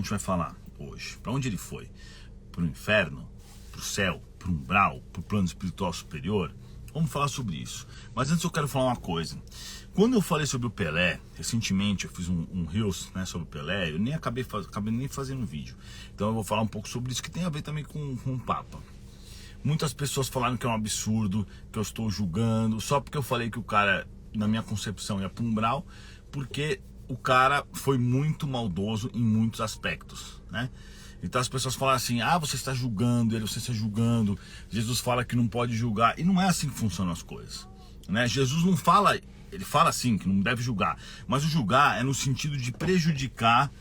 A gente vai falar hoje. Para onde ele foi? Para o inferno? Para o céu? Para o umbral? Para o plano espiritual superior? Vamos falar sobre isso. Mas antes eu quero falar uma coisa. Quando eu falei sobre o Pelé, recentemente eu fiz um Reels, né, sobre o Pelé, eu nem acabei nem fazendo um vídeo. Então eu vou falar um pouco sobre isso, que tem a ver também com o Papa. Muitas pessoas falaram que é um absurdo, que eu estou julgando, só porque eu falei que o cara, na minha concepção, ia para o umbral, porque o cara foi muito maldoso em muitos aspectos, né? Então as pessoas falam assim, você está julgando ele, você está julgando, Jesus fala que não pode julgar, e não é assim que funcionam as coisas, né? Jesus não fala, ele fala assim, que não deve julgar, mas o julgar é no sentido de prejudicar,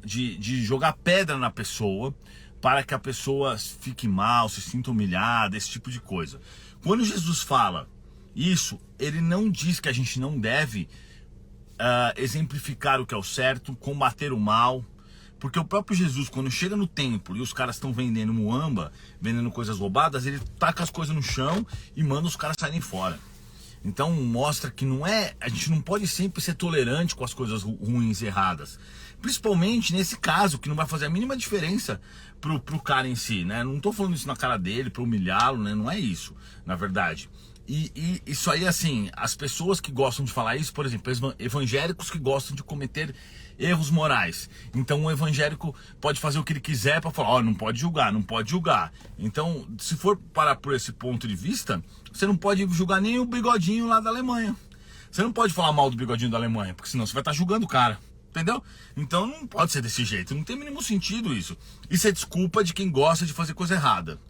de jogar pedra na pessoa, para que a pessoa fique mal, se sinta humilhada, esse tipo de coisa. Quando Jesus fala isso, ele não diz que a gente não deve exemplificar o que é o certo, combater o mal, porque o próprio Jesus, quando chega no templo e os caras estão vendendo muamba, vendendo coisas roubadas, ele taca as coisas no chão e manda os caras saírem fora. Então mostra que a gente não pode sempre ser tolerante com as coisas ruins e erradas, principalmente nesse caso, que não vai fazer a mínima diferença pro cara em si, né? Não tô falando isso na cara dele para humilhá-lo, né? Não é isso, na verdade. E isso aí, assim, as pessoas que gostam de falar isso, por exemplo, evangélicos que gostam de cometer erros morais. Então o evangélico pode fazer o que ele quiser para falar, não pode julgar, não pode julgar. Então, se for parar por esse ponto de vista, você não pode julgar nem o bigodinho lá da Alemanha. Você não pode falar mal do bigodinho da Alemanha, porque senão você vai estar julgando o cara. Entendeu? Então não pode ser desse jeito, não tem mínimo sentido isso. Isso é desculpa de quem gosta de fazer coisa errada.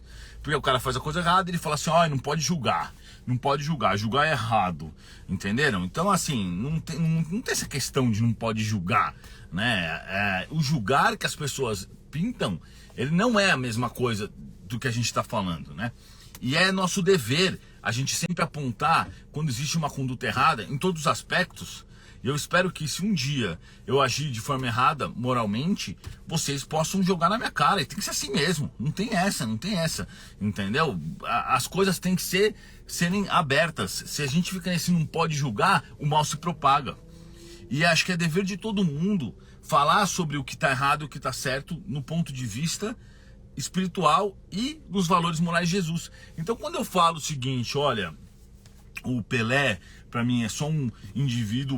Porque o cara faz a coisa errada e ele fala assim, não pode julgar. Não pode julgar, julgar é errado. Entenderam? Então assim, não tem essa questão de não pode julgar, né? O julgar que as pessoas pintam, ele não é a mesma coisa do que a gente está falando, né? E é nosso dever a gente sempre apontar quando existe uma conduta errada em todos os aspectos. E eu espero que se um dia eu agir de forma errada, moralmente, vocês possam jogar na minha cara. E tem que ser assim mesmo. Não tem essa, entendeu? As coisas têm que serem abertas. Se a gente fica nesse não pode julgar, o mal se propaga. E acho que é dever de todo mundo falar sobre o que está errado e o que está certo no ponto de vista espiritual e nos valores morais de Jesus. Então quando eu falo o seguinte, olha, o Pelé, para mim, é só um indivíduo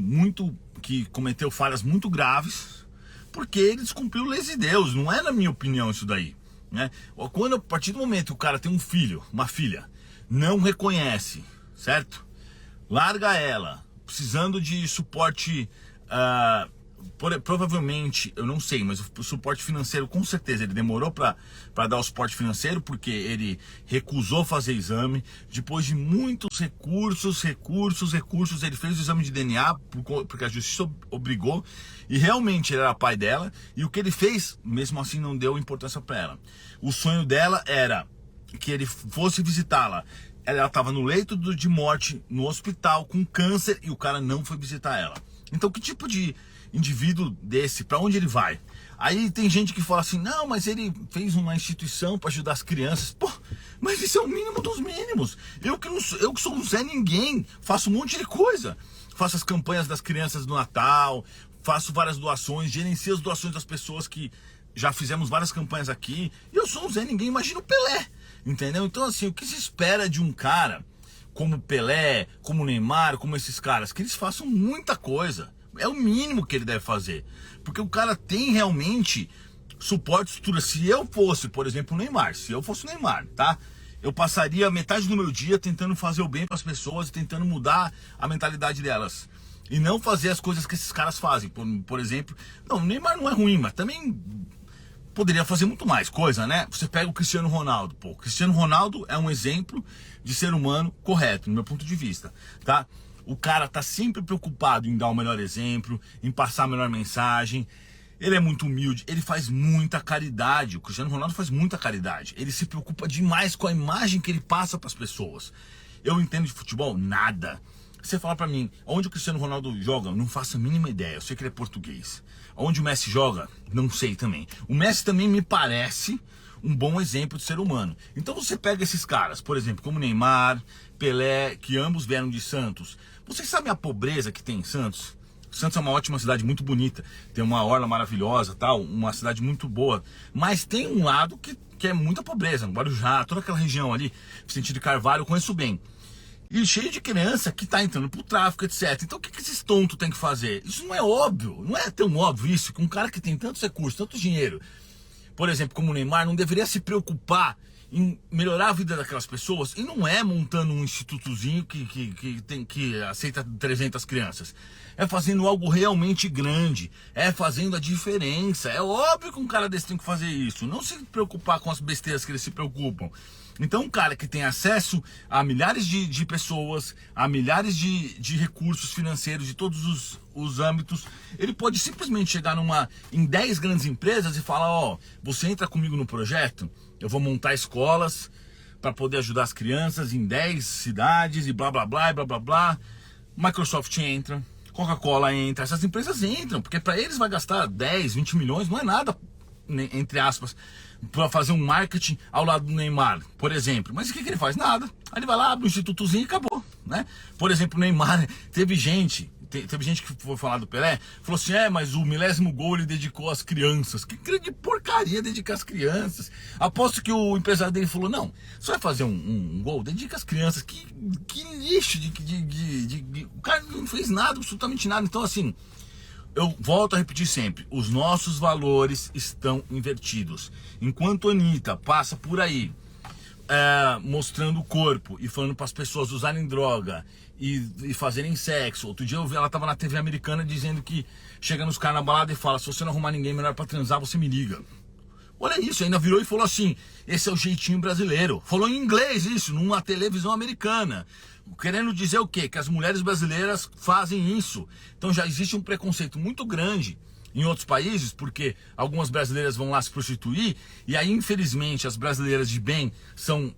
que cometeu falhas muito graves, porque ele descumpriu leis de Deus. Não é, na minha opinião, isso daí, né? Quando, a partir do momento que o cara tem um filho, uma filha, não reconhece, certo? Larga ela, precisando de suporte, provavelmente, eu não sei, mas o suporte financeiro, com certeza, ele demorou para dar o suporte financeiro, porque ele recusou fazer exame. Depois de muitos recursos, ele fez o exame de DNA, porque a justiça obrigou, e realmente ele era pai dela, e o que ele fez, mesmo assim, não deu importância para ela. O sonho dela era que ele fosse visitá-la. Ela estava no leito de morte, no hospital, com câncer, e o cara não foi visitar ela. Então, que tipo de indivíduo desse, para onde ele vai? Aí tem gente que fala assim, não, mas ele fez uma instituição para ajudar as crianças. Pô, mas isso é o mínimo dos mínimos. Eu que sou um Zé Ninguém, faço um monte de coisa. Faço as campanhas das crianças no Natal, faço várias doações, gerencio as doações das pessoas que já fizemos várias campanhas aqui. E eu sou um Zé Ninguém, imagina o Pelé, entendeu? Então assim, o que se espera de um cara como o Pelé, como o Neymar, como esses caras? Que eles façam muita coisa. É o mínimo que ele deve fazer. Porque o cara tem realmente suporte, estrutura. Se eu fosse, por exemplo, o Neymar, tá? Eu passaria metade do meu dia tentando fazer o bem para as pessoas, tentando mudar a mentalidade delas. E não fazer as coisas que esses caras fazem. Por exemplo, não, o Neymar não é ruim, mas também poderia fazer muito mais coisa, né? Você pega o Cristiano Ronaldo. Pô, o Cristiano Ronaldo é um exemplo de ser humano correto, no meu ponto de vista, tá? O cara tá sempre preocupado em dar o melhor exemplo, em passar a melhor mensagem. Ele é muito humilde, ele faz muita caridade. O Cristiano Ronaldo faz muita caridade. Ele se preocupa demais com a imagem que ele passa para as pessoas. Eu entendo de futebol? Nada. Você fala para mim, onde o Cristiano Ronaldo joga? Não faço a mínima ideia. Eu sei que ele é português. Onde o Messi joga? Não sei também. O Messi também me parece um bom exemplo de ser humano. Então você pega esses caras, por exemplo, como Neymar, Pelé, que ambos vieram de Santos. Vocês sabem a pobreza que tem em Santos? Santos é uma ótima cidade, muito bonita, tem uma orla maravilhosa, tal, uma cidade muito boa, mas tem um lado que é muita pobreza, Guarujá, toda aquela região ali, Vicente de Carvalho, eu conheço bem. E cheio de criança que tá entrando pro tráfico, etc. Então o que esses tontos têm que fazer? Isso não é óbvio, não é tão óbvio isso, que um cara que tem tantos recursos, tanto dinheiro, por exemplo, como o Neymar, não deveria se preocupar em melhorar a vida daquelas pessoas, e não é montando um institutozinho que aceita 300 crianças. É fazendo algo realmente grande, é fazendo a diferença. É óbvio que um cara desse tem que fazer isso, não se preocupar com as besteiras que eles se preocupam. Então um cara que tem acesso a milhares de pessoas, a milhares de recursos financeiros de todos os âmbitos, ele pode simplesmente chegar em 10 grandes empresas e falar, ó, você entra comigo no projeto, eu vou montar escolas para poder ajudar as crianças em 10 cidades e blá blá blá e blá blá blá. Microsoft entra, Coca-Cola entra, essas empresas entram, porque para eles vai gastar 10, 20 milhões, não é nada, entre aspas, para fazer um marketing ao lado do Neymar, por exemplo. Mas o que ele faz? Nada. Aí ele vai lá, abre um institutozinho e acabou, né? Por exemplo, o Neymar, teve gente que foi falar do Pelé, falou assim, mas o 10º gol ele dedicou às crianças. Que grande porcaria dedicar às crianças. Aposto que o empresário dele falou, não, você vai fazer um gol, dedica às crianças. Que lixo o cara não fez nada, absolutamente nada. Então assim, eu volto a repetir sempre, os nossos valores estão invertidos. Enquanto a Anitta passa por aí mostrando o corpo e falando para as pessoas usarem droga e fazerem sexo. Outro dia eu vi, ela tava na TV americana dizendo que chega nos caras na balada e fala, se você não arrumar ninguém melhor para transar, você me liga. Olha isso, ainda virou e falou assim, esse é o jeitinho brasileiro. Falou em inglês isso, numa televisão americana. Querendo dizer o quê? Que as mulheres brasileiras fazem isso. Então já existe um preconceito muito grande em outros países, porque algumas brasileiras vão lá se prostituir, e aí infelizmente as brasileiras de bem são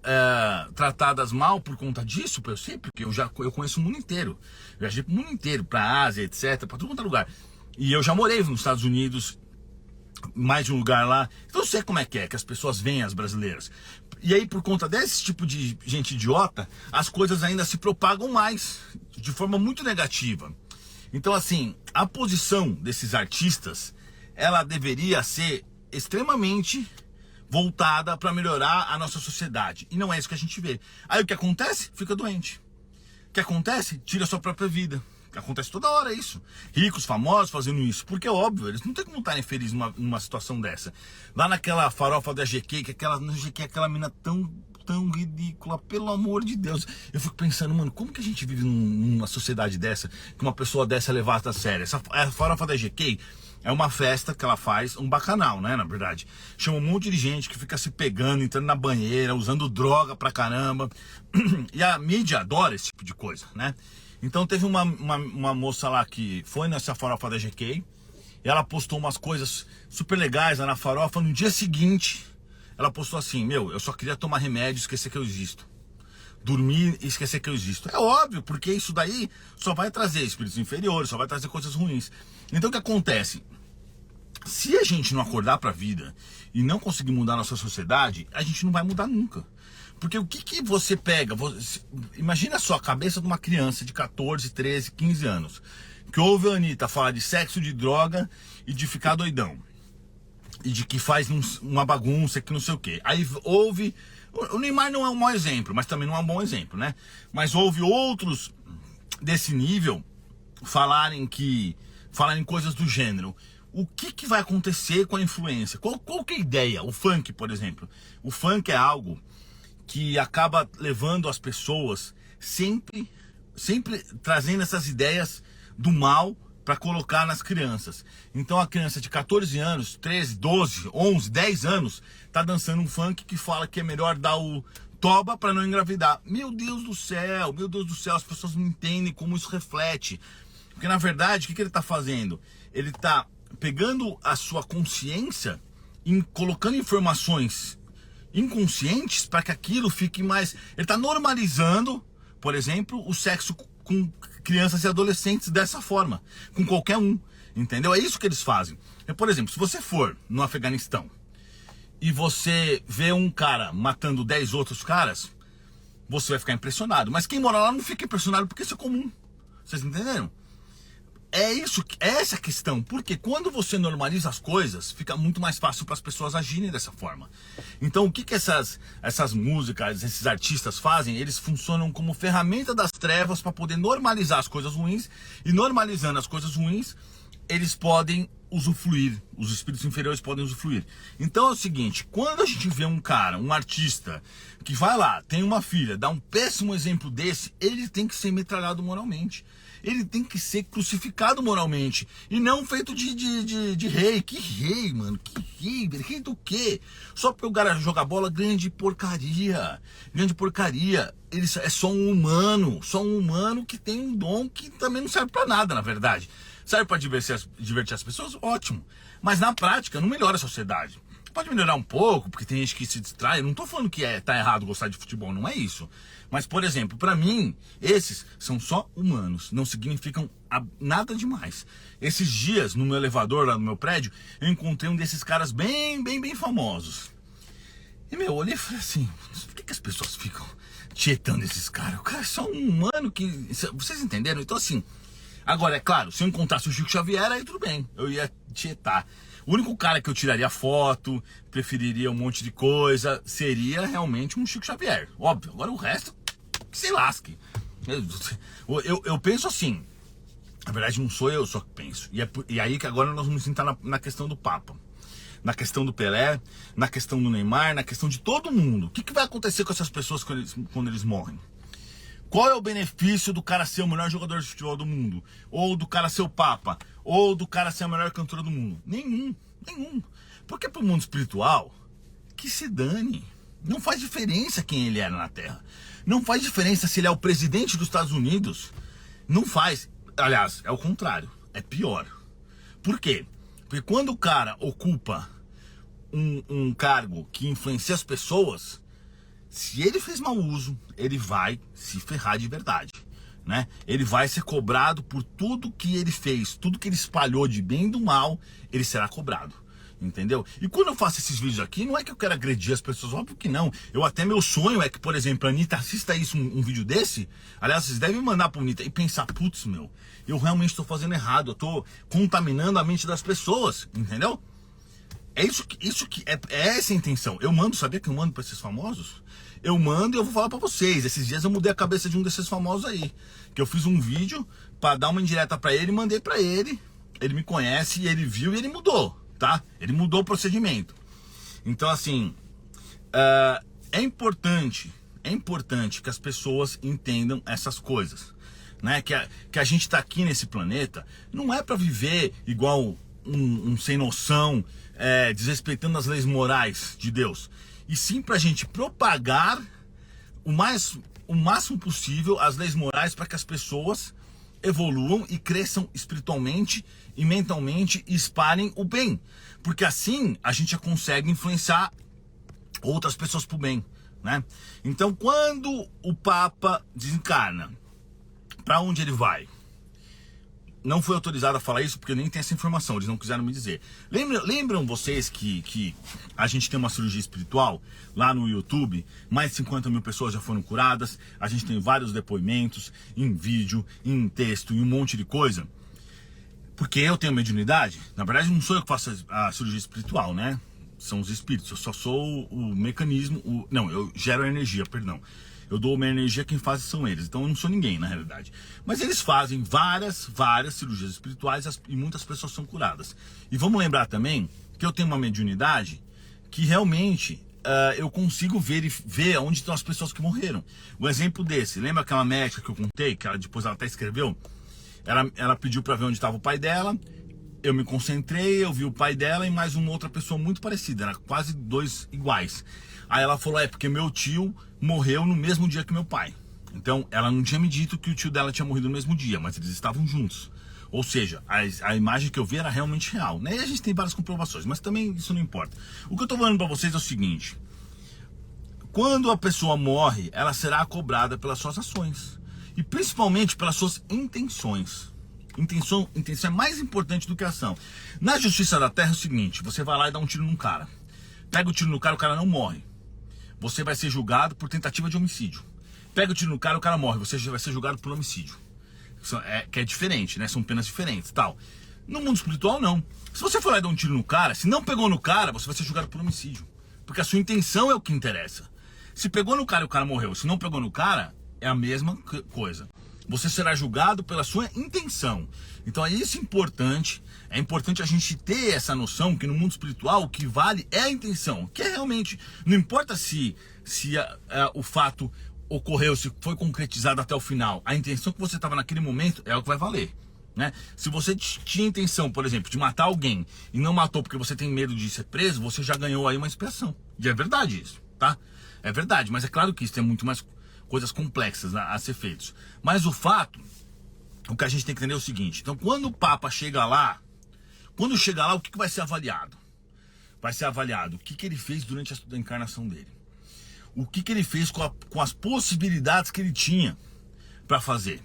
tratadas mal por conta disso, eu sei, porque eu conheço o mundo inteiro, eu viajei pro mundo inteiro, pra Ásia, etc, pra todo quanto é lugar, e eu já morei nos Estados Unidos, mais de um lugar lá, então eu sei como é que as pessoas veem as brasileiras, e aí por conta desse tipo de gente idiota, as coisas ainda se propagam mais, de forma muito negativa. Então assim, a posição desses artistas, ela deveria ser extremamente voltada para melhorar a nossa sociedade. E não é isso que a gente vê. Aí o que acontece? Fica doente. O que acontece? Tira a sua própria vida. Acontece toda hora isso. Ricos, famosos fazendo isso. Porque é óbvio, eles não tem como estarem felizes numa situação dessa. Lá naquela farofa da GQ, aquela mina tão ridícula, pelo amor de Deus. Eu fico pensando, mano, como que a gente vive numa sociedade dessa, que uma pessoa dessa é levada a sério? A farofa da GQ é uma festa que ela faz, um bacanal, né, na verdade. Chama um monte de gente que fica se pegando, entrando na banheira, usando droga pra caramba. E a mídia adora esse tipo de coisa, né? Então teve uma moça lá que foi nessa farofa da GQ, e ela postou umas coisas super legais lá na farofa. No dia seguinte ela postou assim, eu só queria tomar remédio e esquecer que eu existo. Dormir e esquecer que eu existo. É óbvio, porque isso daí só vai trazer espíritos inferiores, só vai trazer coisas ruins. Então o que acontece? Se a gente não acordar pra vida e não conseguir mudar a nossa sociedade, a gente não vai mudar nunca. Porque o que você pega? Imagina só a cabeça de uma criança de 14, 13, 15 anos, que ouve a Anitta falar de sexo, de droga e de ficar doidão. E de que faz uma bagunça, que não sei o que. Aí houve... O Neymar não é um mau exemplo, mas também não é um bom exemplo, né? Mas houve outros desse nível falarem coisas do gênero. O que vai acontecer com a influência? Qual que é a ideia? O funk, por exemplo. O funk é algo que acaba levando as pessoas sempre trazendo essas ideias do mal para colocar nas crianças. Então a criança de 14 anos, 13, 12, 11, 10 anos tá dançando um funk que fala que é melhor dar o toba para não engravidar. Meu Deus do céu, as pessoas não entendem como isso reflete. Porque na verdade, o que ele tá fazendo? Ele tá pegando a sua consciência e colocando informações inconscientes para que aquilo fique mais... Ele tá normalizando, por exemplo, o sexo com crianças e adolescentes dessa forma, com qualquer um, entendeu? É isso que eles fazem. Por exemplo, se você for no Afeganistão e você vê um cara matando 10 outros caras, você vai ficar impressionado. Mas quem mora lá não fica impressionado porque isso é comum. Vocês entenderam? É essa a questão, porque quando você normaliza as coisas, fica muito mais fácil para as pessoas agirem dessa forma. Então o que essas músicas, esses artistas fazem? Eles funcionam como ferramenta das trevas para poder normalizar as coisas ruins, e normalizando as coisas ruins, eles podem usufruir, os espíritos inferiores podem usufruir. Então é o seguinte, quando a gente vê um cara, um artista, que vai lá, tem uma filha, dá um péssimo exemplo desse, ele tem que ser metralhado moralmente. Ele tem que ser crucificado moralmente. E não feito de rei. Que rei, mano? Que rei? Rei do quê? Só porque o cara joga bola, grande porcaria. Grande porcaria. Ele é só um humano. Só um humano que tem um dom que também não serve pra nada, na verdade. Serve pra divertir as pessoas? Ótimo. Mas na prática não melhora a sociedade. Pode melhorar um pouco, porque tem gente que se distrai. Eu não tô falando que tá errado gostar de futebol, não é isso. Mas, por exemplo, pra mim, esses são só humanos, não significam nada demais. Esses dias, no meu elevador, lá no meu prédio, eu encontrei um desses caras bem famosos. E, eu olhei e falei assim, por que as pessoas ficam tietando esses caras? O cara é só um humano que... Vocês entenderam? Então, assim, agora, é claro, se eu encontrasse o Chico Xavier, aí tudo bem, eu ia tietar. O único cara que eu tiraria foto, preferiria um monte de coisa, seria realmente um Chico Xavier. Óbvio, agora o resto, que se lasque. Eu penso assim, na verdade não sou eu só que penso. E aí que agora nós vamos entrar na questão do Papa, na questão do Pelé, na questão do Neymar, na questão de todo mundo. O que vai acontecer com essas pessoas quando eles morrem? Qual é o benefício do cara ser o melhor jogador de futebol do mundo? Ou do cara ser o Papa? Ou do cara ser a melhor cantora do mundo? Nenhum. Porque pro mundo espiritual, que se dane. Não faz diferença quem ele era na Terra. Não faz diferença se ele é o presidente dos Estados Unidos. Não faz. Aliás, é o contrário. É pior. Por quê? Porque quando o cara ocupa um cargo que influencia as pessoas... Se ele fez mau uso, ele vai se ferrar de verdade, né? Ele vai ser cobrado por tudo que ele fez, tudo que ele espalhou de bem e do mal, ele será cobrado, entendeu? E quando eu faço esses vídeos aqui, não é que eu quero agredir as pessoas, óbvio que não. Meu sonho é que, por exemplo, a Anitta assista isso, um vídeo desse. Aliás, vocês devem mandar pra Anitta e pensar, putz, eu realmente estou fazendo errado, eu tô contaminando a mente das pessoas, entendeu? É isso que é essa a intenção. Eu mando, sabia que eu mando pra esses famosos? Eu mando e eu vou falar pra vocês. Esses dias eu mudei a cabeça de um desses famosos aí. Que eu fiz um vídeo pra dar uma indireta pra ele e mandei pra ele. Ele me conhece e ele viu e ele mudou, tá? Ele mudou o procedimento. Então, assim, é importante que as pessoas entendam essas coisas, né? Que a gente tá aqui nesse planeta não é pra viver igual um sem noção, desrespeitando as leis morais de Deus, e sim pra gente propagar o máximo possível as leis morais para que as pessoas evoluam e cresçam espiritualmente e mentalmente e espalhem o bem, porque assim a gente já consegue influenciar outras pessoas pro bem, né? Então, quando o Papa desencarna, para onde ele vai? Não foi autorizado a falar isso porque nem tem essa informação, eles não quiseram me dizer. Lembram vocês que a gente tem uma cirurgia espiritual lá no YouTube? Mais de 50 mil pessoas já foram curadas, a gente tem vários depoimentos em vídeo, em texto, em um monte de coisa. Porque eu tenho mediunidade, na verdade não sou eu que faço a cirurgia espiritual, né? São os espíritos, eu só sou o mecanismo, eu gero energia, perdão. Eu dou uma energia, quem faz são eles. Então eu não sou ninguém, na realidade. Mas eles fazem várias cirurgias espirituais e muitas pessoas são curadas. E vamos lembrar também que eu tenho uma mediunidade que realmente eu consigo ver onde estão as pessoas que morreram. Um exemplo desse, lembra aquela médica que eu contei, que depois ela até escreveu? Ela pediu para ver onde estava o pai dela. Eu me concentrei, eu vi o pai dela e mais uma outra pessoa muito parecida, era quase dois iguais. Aí ela falou, porque meu tio morreu no mesmo dia que meu pai. Então ela não tinha me dito que o tio dela tinha morrido no mesmo dia, mas eles estavam juntos. Ou seja, a imagem que eu vi era realmente real, né? E a gente tem várias comprovações, mas também isso não importa. O que eu tô falando pra vocês é o seguinte: quando a pessoa morre, ela será cobrada pelas suas ações e principalmente pelas suas intenções. Intenção é mais importante do que a ação. Na justiça da terra é o seguinte: você vai lá e dá um tiro num cara, pega o tiro no cara, o cara não morre, você vai ser julgado por tentativa de homicídio. Pega o tiro no cara, o cara morre, você vai ser julgado por homicídio. que é diferente, né? São penas diferentes, tal. No mundo espiritual, não. Se você for lá e dar um tiro no cara, se não pegou no cara, você vai ser julgado por homicídio. Porque a sua intenção é o que interessa. Se pegou no cara e o cara morreu, se não pegou no cara, é a mesma coisa. Você será julgado pela sua intenção. Então é isso importante. É importante a gente ter essa noção que no mundo espiritual o que vale é a intenção. Que é realmente, não importa se o fato ocorreu, se foi concretizado até o final. A intenção que você estava naquele momento é o que vai valer. Né? Se você tinha intenção, por exemplo, de matar alguém e não matou porque você tem medo de ser preso, você já ganhou aí uma expiação. E é verdade isso, tá? É verdade, mas é claro que isso tem muito mais coisas complexas a ser feitos. Mas o que a gente tem que entender é o seguinte. Então, quando o Papa chega lá, o que vai ser avaliado? Vai ser avaliado o que ele fez durante a encarnação dele. O que ele fez com as possibilidades que ele tinha para fazer.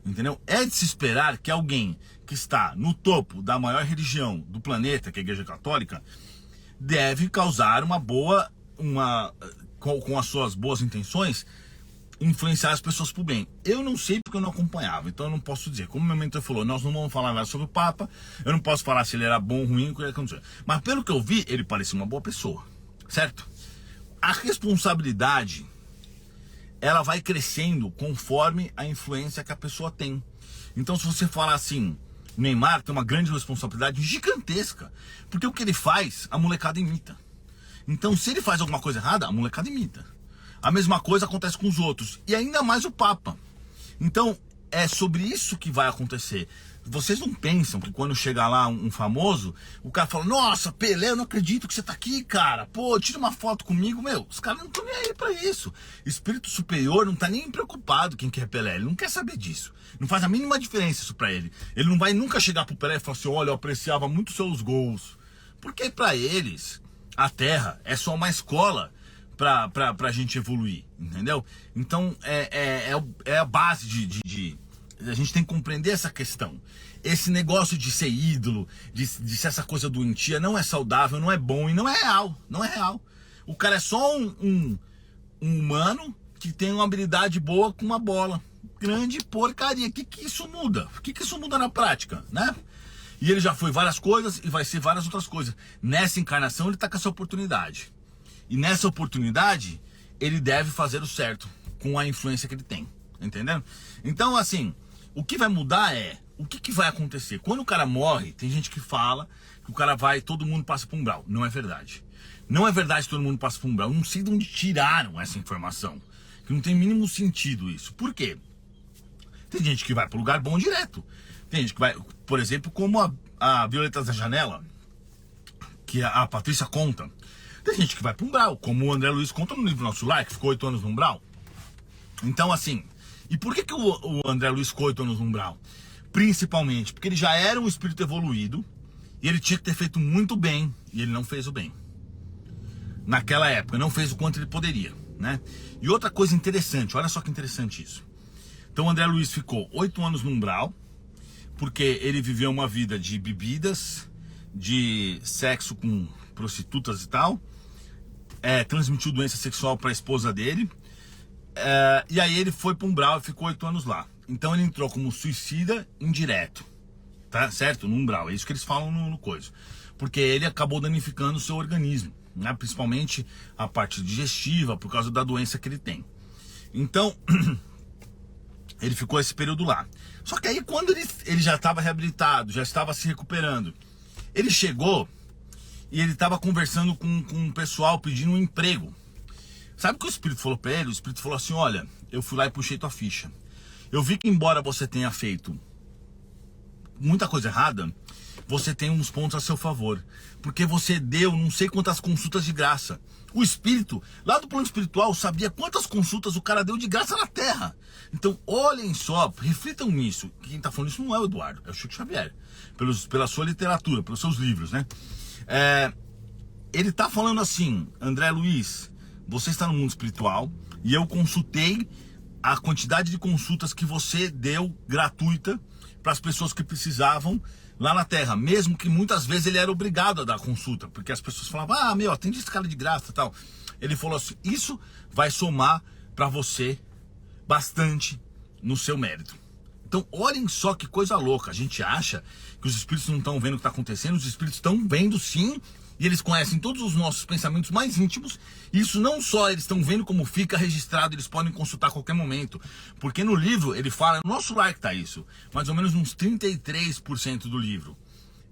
Entendeu? É de se esperar que alguém que está no topo da maior religião do planeta, que é a Igreja Católica, deve causar com as suas boas intenções, influenciar as pessoas para o bem. Eu não sei porque eu não acompanhava, então eu não posso dizer. Como meu mentor falou, nós não vamos falar nada sobre o Papa, eu não posso falar se ele era bom ou ruim, o que aconteceu. Mas pelo que eu vi, ele parecia uma boa pessoa, certo? A responsabilidade, ela vai crescendo conforme a influência que a pessoa tem. Então se você falar assim, o Neymar tem uma grande responsabilidade gigantesca, porque o que ele faz, a molecada imita. Então se ele faz alguma coisa errada, a molecada imita. A mesma coisa acontece com os outros, e ainda mais o Papa. Então é sobre isso que vai acontecer. Vocês não pensam que quando chegar lá um famoso, o cara fala, nossa, Pelé, eu não acredito que você tá aqui, cara. Pô, tira uma foto comigo. Meu, os caras não estão nem aí pra isso. Espírito superior não tá nem preocupado quem que é Pelé. Ele não quer saber disso. Não faz a mínima diferença isso pra ele. Ele não vai nunca chegar pro Pelé e falar assim, olha, eu apreciava muito seus gols. Porque pra eles, a Terra é só uma escola pra gente evoluir, entendeu? Então é a base a gente tem que compreender essa questão. Esse negócio de ser ídolo, de ser essa coisa doentia, não é saudável, não é bom e não é real. Não é real. O cara é só um humano que tem uma habilidade boa com uma bola. Grande porcaria. O que isso muda? O que isso muda na prática, né? E ele já foi várias coisas e vai ser várias outras coisas. Nessa encarnação ele tá com essa oportunidade. E nessa oportunidade ele deve fazer o certo com a influência que ele tem. Entendeu? Então assim, o que vai mudar é o que vai acontecer. Quando o cara morre, tem gente que fala que o cara vai, todo mundo passa por um umbral. Não é verdade. Não é verdade que todo mundo passa por um umbral. Eu não sei de onde tiraram essa informação. Que não tem mínimo sentido isso. Por quê? Tem gente que vai para o lugar bom direto. Tem gente que vai, por exemplo, como a Violeta da Janela, que a Patrícia conta. Tem gente que vai para o umbral, como o André Luiz conta no livro Nosso Lar, que ficou 8 anos no umbral. Então assim, e por que o André Luiz ficou 8 anos no umbral? Principalmente porque ele já era um espírito evoluído e ele tinha que ter feito muito bem e ele não fez o bem. Naquela época, não fez o quanto ele poderia, né? E outra coisa interessante, olha só que interessante isso. Então o André Luiz ficou 8 anos no umbral porque ele viveu uma vida de bebidas, de sexo com prostitutas e tal, transmitiu doença sexual para a esposa dele, e aí ele foi para um umbral e ficou 8 anos lá. Então ele entrou como suicida indireto, tá certo? No umbral, é isso que eles falam no coisa. Porque ele acabou danificando o seu organismo, né? Principalmente a parte digestiva, por causa da doença que ele tem. Então, ele ficou esse período lá. Só que aí quando ele já estava reabilitado, já estava se recuperando, ele chegou e ele estava conversando com um pessoal pedindo um emprego. Sabe o que o Espírito falou para ele? O Espírito falou assim, olha, eu fui lá e puxei tua ficha. Eu vi que embora você tenha feito muita coisa errada, você tem uns pontos a seu favor. Porque você deu não sei quantas consultas de graça. O Espírito, lá do plano espiritual, sabia quantas consultas o cara deu de graça na Terra. Então, olhem só, reflitam nisso. Quem está falando isso não é o Eduardo, é o Chico Xavier. Pela sua literatura, pelos seus livros, né? Ele está falando assim, André Luiz, você está no mundo espiritual e eu consultei a quantidade de consultas que você deu gratuita para as pessoas que precisavam lá na Terra, mesmo que muitas vezes ele era obrigado a dar consulta, porque as pessoas falavam, atende esse cara de graça e tal. Ele falou assim, isso vai somar para você bastante no seu mérito. Então olhem só que coisa louca. A gente acha que os espíritos não estão vendo o que está acontecendo. Os espíritos estão vendo sim. E eles conhecem todos os nossos pensamentos mais íntimos. Isso não só eles estão vendo como fica registrado, eles podem consultar a qualquer momento. Porque no livro ele fala, no nosso like tá isso, mais ou menos uns 33% do livro.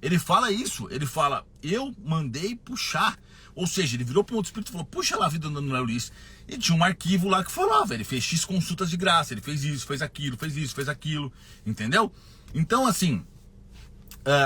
Ele fala isso, ele fala, eu mandei puxar. Ou seja, ele virou para um outro espírito e falou, puxa lá a vida do André Luiz. E tinha um arquivo lá que falava, ele fez X consultas de graça, ele fez isso, fez aquilo, fez isso, fez aquilo, entendeu? Então assim,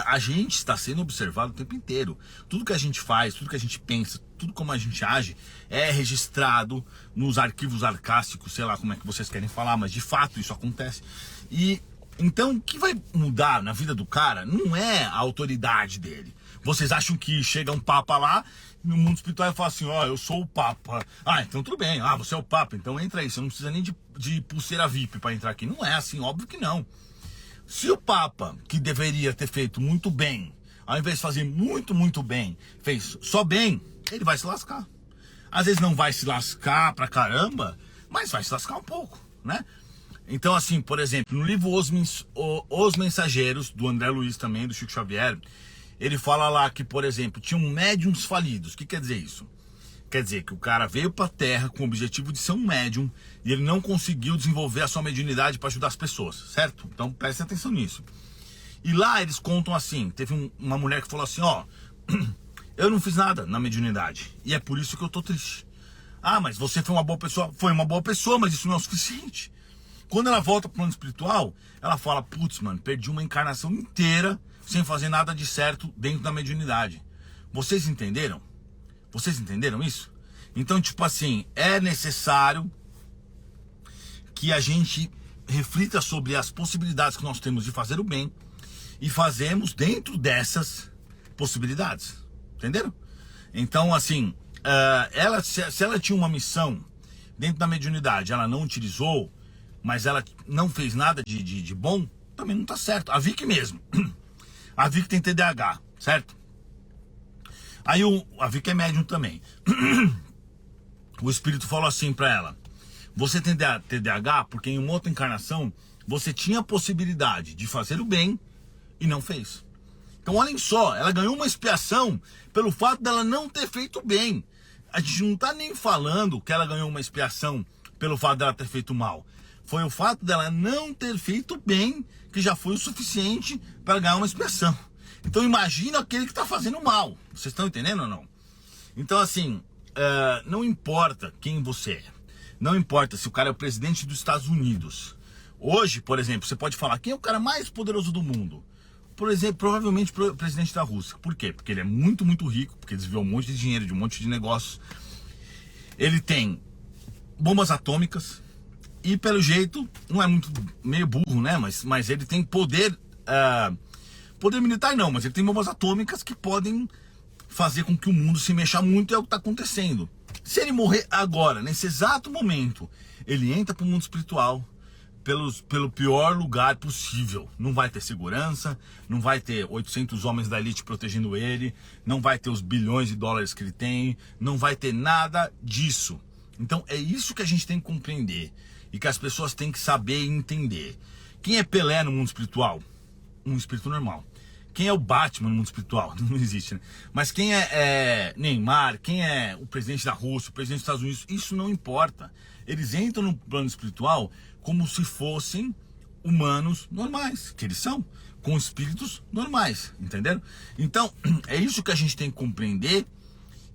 a gente está sendo observado o tempo inteiro. Tudo que a gente faz, tudo que a gente pensa, tudo como a gente age, é registrado nos arquivos arcásticos, sei lá como é que vocês querem falar, mas de fato isso acontece. E então o que vai mudar na vida do cara não é a autoridade dele. Vocês acham que chega um papa lá no mundo espiritual e fala assim, ó, eu sou o papa. Ah, então tudo bem, você é o papa, então entra aí, você não precisa nem de pulseira VIP para entrar aqui. Não é assim, óbvio que não. Se o papa, que deveria ter feito muito bem, ao invés de fazer muito bem, fez só bem, ele vai se lascar. Às vezes não vai se lascar pra caramba, mas vai se lascar um pouco, né? Então assim, por exemplo, no livro Os Mensageiros, do André Luiz também, do Chico Xavier, ele fala lá que, por exemplo, tinham médiums falidos. O que quer dizer isso? Quer dizer que o cara veio pra Terra com o objetivo de ser um médium e ele não conseguiu desenvolver a sua mediunidade para ajudar as pessoas, certo? Então preste atenção nisso. E lá eles contam assim, teve uma mulher que falou assim, ó, eu não fiz nada na mediunidade e é por isso que eu tô triste. Ah, mas você foi uma boa pessoa? Foi uma boa pessoa, mas isso não é o suficiente. Quando ela volta pro plano espiritual, ela fala, putz, mano, perdi uma encarnação inteira sem fazer nada de certo dentro da mediunidade. Vocês entenderam? Vocês entenderam isso? Então, tipo assim, é necessário que a gente reflita sobre as possibilidades que nós temos de fazer o bem e fazemos dentro possibilidades. Entenderam? Então, assim, se ela tinha uma missão dentro da mediunidade, ela não utilizou, mas ela não fez nada de bom, também não tá certo. A Vicky mesmo. A Vicky tem TDAH, certo? Aí a Vicky é médium também. O espírito falou assim pra ela: você tem TDAH porque em uma outra encarnação você tinha a possibilidade de fazer o bem e não fez. Então olhem só, ela ganhou uma expiação pelo fato dela não ter feito bem. A gente não tá nem falando que ela ganhou uma expiação pelo fato dela ter feito mal. Foi o fato dela não ter feito bem que já foi o suficiente para ganhar uma expiação. Então imagina aquele que está fazendo mal. Vocês estão entendendo ou não? Então assim, não importa quem você é. Não importa se o cara é o presidente dos Estados Unidos. Hoje, por exemplo, você pode falar quem é o cara mais poderoso do mundo. Por exemplo, provavelmente o presidente da Rússia. Por quê? Porque ele é muito rico, porque ele desviou um monte de dinheiro de um monte de negócios. Ele tem bombas atômicas e, pelo jeito, não é muito meio burro, né? Mas ele tem poder... poder militar não, mas ele tem bombas atômicas que podem fazer com que o mundo se mexa muito, e é o que está acontecendo. Se ele morrer agora, nesse exato momento, ele entra para o mundo espiritual pelo pior lugar possível. Não vai ter segurança, não vai ter 800 homens da elite protegendo ele, não vai ter os bilhões de dólares que ele tem, não vai ter nada disso. Então é isso que a gente tem que compreender e que as pessoas têm que saber e entender. Quem é Pelé no mundo espiritual? Um espírito normal. Quem é o Batman no mundo espiritual? Não existe, né? Mas quem é Neymar, quem é o presidente da Rússia, o presidente dos Estados Unidos, isso não importa. Eles entram no plano espiritual como se fossem humanos normais, que eles são, com espíritos normais, entenderam? Então, é isso que a gente tem que compreender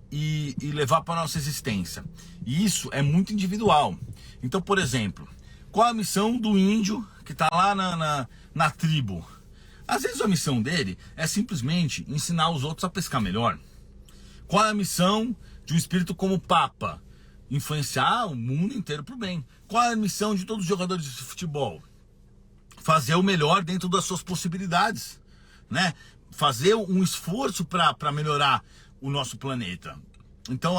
e levar para a nossa existência. E isso é muito individual. Então, por exemplo, qual a missão do índio que está lá na tribo? Às vezes a missão dele é simplesmente ensinar os outros a pescar melhor. Qual é a missão de um espírito como Papa? Influenciar o mundo inteiro para o bem. Qual é a missão de todos os jogadores de futebol? Fazer o melhor dentro das suas possibilidades, né? Fazer um esforço para melhorar o nosso planeta. Então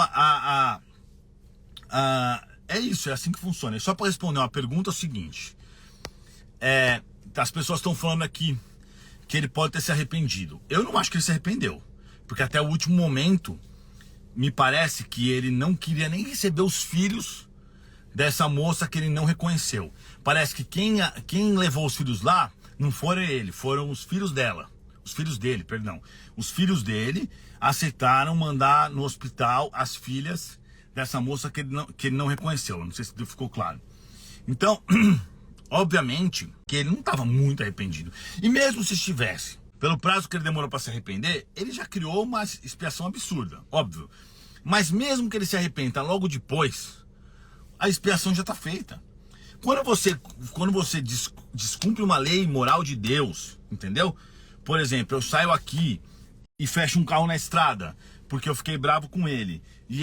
é isso, é assim que funciona. E só para responder uma pergunta é o seguinte: as pessoas estão falando aqui que ele pode ter se arrependido. Eu não acho que ele se arrependeu, porque até o último momento me parece que ele não queria nem receber os filhos dessa moça que ele não reconheceu. Parece que quem levou os filhos lá não foram ele, foram os filhos dela. Os filhos dele, perdão. Os filhos dele aceitaram mandar no hospital as filhas dessa moça que ele não reconheceu. Não sei se ficou claro. Então, obviamente que ele não estava muito arrependido. E mesmo se estivesse, pelo prazo que ele demorou para se arrepender, ele já criou uma expiação absurda, óbvio. Mas mesmo que ele se arrependa logo depois, a expiação já está feita. Quando você descumpre uma lei moral de Deus, entendeu? Por exemplo, eu saio aqui e fecho um carro na estrada porque eu fiquei bravo com ele. E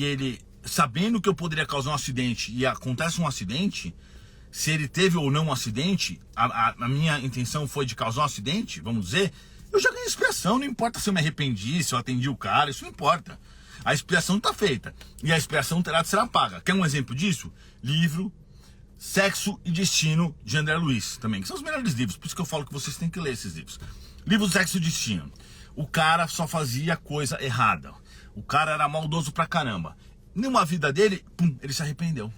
ele sabendo que eu poderia causar um acidente e acontece um acidente, se ele teve ou não um acidente, a minha intenção foi de causar um acidente, vamos dizer, eu já ganhei expiação. Não importa se eu me arrependi, se eu atendi o cara, isso não importa. A expiação está feita e a expiação terá de ser paga. Quer um exemplo disso? Livro Sexo e Destino, de André Luiz, também, que são os melhores livros, por isso que eu falo que vocês têm que ler esses livros. Livro Sexo e Destino. O cara só fazia coisa errada. O cara era maldoso pra caramba. Numa vida dele, pum, ele se arrependeu.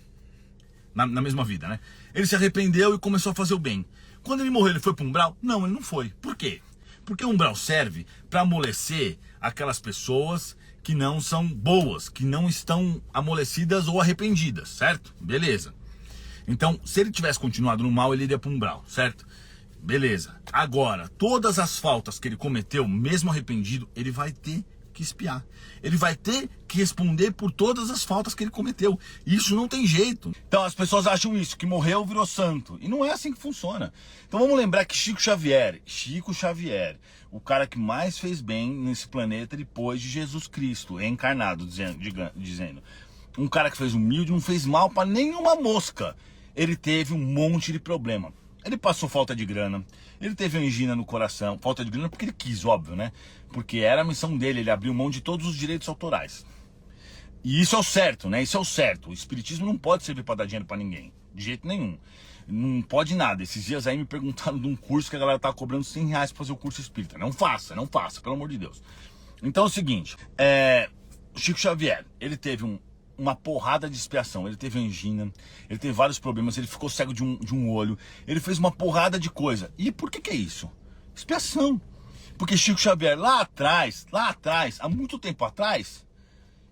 Na mesma vida, né? Ele se arrependeu e começou a fazer o bem. Quando ele morreu, ele foi para um umbral? Não, ele não foi. Por quê? Porque o umbral serve para amolecer aquelas pessoas que não são boas, que não estão amolecidas ou arrependidas, certo? Beleza. Então, se ele tivesse continuado no mal, ele iria para um umbral, certo? Beleza. Agora, todas as faltas que ele cometeu, mesmo arrependido, ele vai ter que expiar. Ele vai ter que responder por todas as faltas que ele cometeu. Isso não tem jeito. Então as pessoas acham isso, que morreu virou santo. E não é assim que funciona. Então vamos lembrar que Chico Xavier, o cara que mais fez bem nesse planeta depois de Jesus Cristo, encarnado, dizendo. Um cara que fez humilde, não fez mal para nenhuma mosca. Ele teve um monte de problema. Ele passou falta de grana, ele teve angina no coração, falta de grana porque ele quis, óbvio, né? Porque era a missão dele, ele abriu mão de todos os direitos autorais. E isso é o certo, né? Isso é o certo. O espiritismo não pode servir para dar dinheiro para ninguém, de jeito nenhum. Não pode nada. Esses dias aí me perguntaram de um curso que a galera tava cobrando R$100 para fazer o curso espírita. Não faça, pelo amor de Deus. Então é o seguinte, Chico Xavier, ele teve uma porrada de expiação, ele teve angina, ele teve vários problemas, ele ficou cego de um olho, ele fez uma porrada de coisa. E por que é isso? Expiação. Porque Chico Xavier lá atrás, há muito tempo atrás,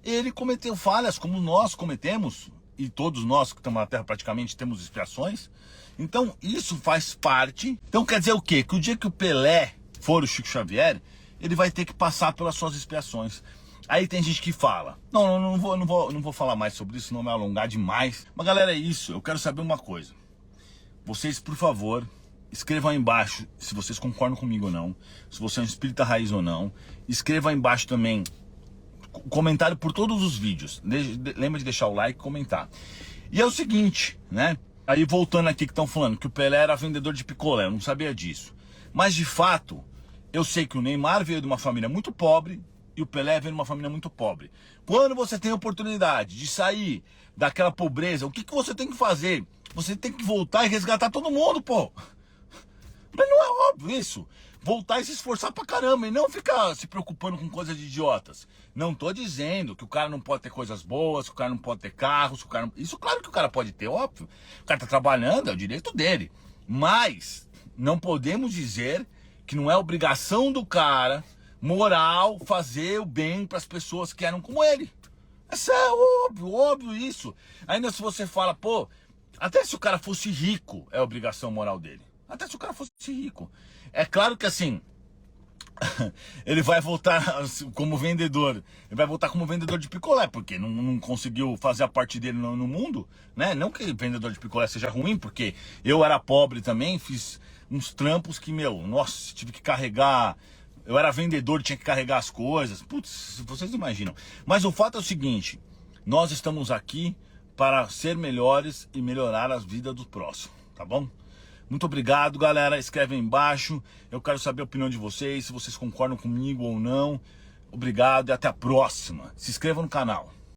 ele cometeu falhas como nós cometemos, e todos nós que estamos na Terra praticamente temos expiações. Então isso faz parte. Então quer dizer o quê? Que o dia que o Pelé for o Chico Xavier, ele vai ter que passar pelas suas expiações. Aí tem gente que fala, não vou falar mais sobre isso, não me alongar demais. Mas galera, é isso, eu quero saber uma coisa. Vocês, por favor, escrevam aí embaixo se vocês concordam comigo ou não, se você é um espírita raiz ou não. Escreva aí embaixo também, comentário por todos os vídeos. Lembra de deixar o like e comentar. E é o seguinte, né? Aí voltando aqui que estão falando que o Pelé era vendedor de picolé, eu não sabia disso. Mas de fato, eu sei que o Neymar veio de uma família muito pobre, e o Pelé veio de uma família muito pobre. Quando você tem a oportunidade de sair daquela pobreza, o que você tem que fazer? Você tem que voltar e resgatar todo mundo, pô. Mas não é óbvio isso? Voltar e se esforçar pra caramba e não ficar se preocupando com coisas de idiotas. Não tô dizendo que o cara não pode ter coisas boas, que o cara não pode ter carros, que o cara não... Isso claro que o cara pode ter, óbvio. O cara tá trabalhando, é o direito dele. Mas não podemos dizer que não é obrigação do cara moral fazer o bem para as pessoas que eram como ele. Isso é óbvio isso. Ainda se você fala, pô, até se o cara fosse rico, é obrigação moral dele. Até se o cara fosse rico. É claro que assim, ele vai voltar como vendedor. Ele vai voltar como vendedor de picolé, porque não conseguiu fazer a parte dele no mundo, né? Não que vendedor de picolé seja ruim, porque eu era pobre também, fiz uns trampos que, nossa, tive que carregar. Eu era vendedor, tinha que carregar as coisas. Putz, vocês imaginam. Mas o fato é o seguinte, nós estamos aqui para ser melhores e melhorar a vida do próximo, tá bom? Muito obrigado, galera. Escreve aí embaixo. Eu quero saber a opinião de vocês, se vocês concordam comigo ou não. Obrigado e até a próxima. Se inscreva no canal.